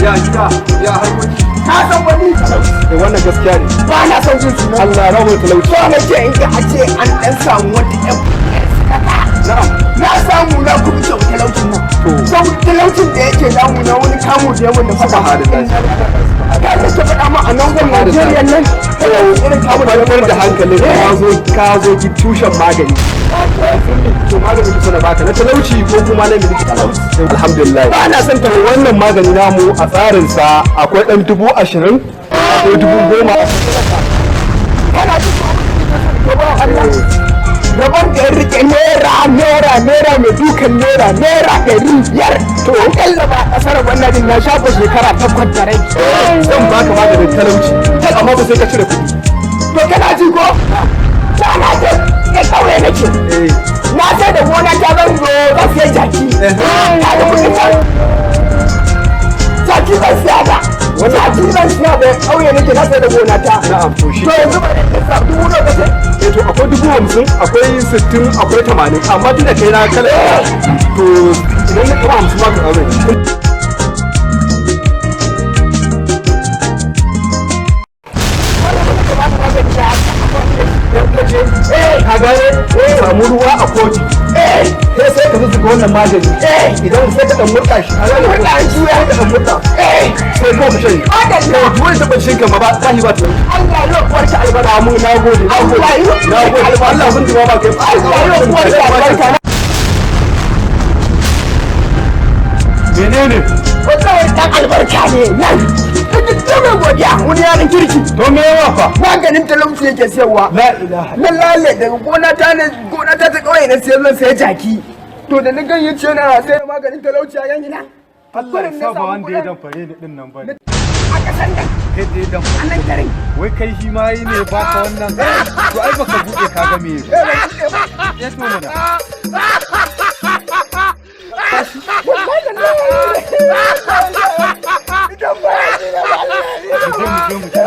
Ya gida, ya harkoki. Ka san wani wannan gaskiya ne. ba na son jin su. Allah rabu talauci. So nake in ga a ce an dan samu wata ƴan Na'am. na samu na kuma kyau talaucin nan. Saboda talaucin da yake damu na wani kamu da yawan da faɗa ma. Ka nake faɗa ma a nan gwamnan Najeriya nan. Irin kamu da yawan da hankali ka zo ki tushen magani. To maganin da suna baka na talauci ko kuma na miliki talauci. Alhamdulillah. ba na son ta Wannan magani namu a tsarinsa akwai ɗan 20,000 akwai 10,000. kana ji ko ba Allah. Gaban da ya rike naira mai dukan naira 500. To kalla ba kasar wannan na shafa shekara 8 da rai. Zan baka maganin talauci. Amma ba sai ka cire kuɗi. To kana ji ko? Na ce ya kauye nake. Na sai da gona ta zan zo za su yi jaki. Ta da kuɗin can. Jaki ban siya ba. Jaki ban siya ba kauye nake na sai da gona ta. Na'am to shi. To yanzu ba da kasa dubu nawa kace? To akwai 50,000 akwai 60 akwai 80 amma tun da kai na kala to idan na kama 50 ma ka aure. Ka gane samu ruwa a kofi sai ka zuzuga wannan magani idan sai ka dan murɗa shi a ranar murɗa an juya ka dan murɗa sai ko ka shanye duwai da ban shinka ma ba zahi ba tunan Allah ya kwarta albarka mu na gode Allah sun ji ba kai Allah ya kwarta albarka. menene Wannan dan albarka ne nan. Dukkan godiya wani yaran kirki. to me yawa fa Maganin talauci yake sayarwa. la ilaha Na lalle daga gona ta ta kauye na sayar zan saya jaki. To da na gayyace na sai maganin talauci a yanki na. Allah ya saba wanda ya damfare ni din nan bane A kasan nan. kai da ya A damfare nan garin. wai kai shi ma yi ne baka wannan to ai baka buɗe ka ga me ya to mana Idan ba ya ne ba Allah ne. mu je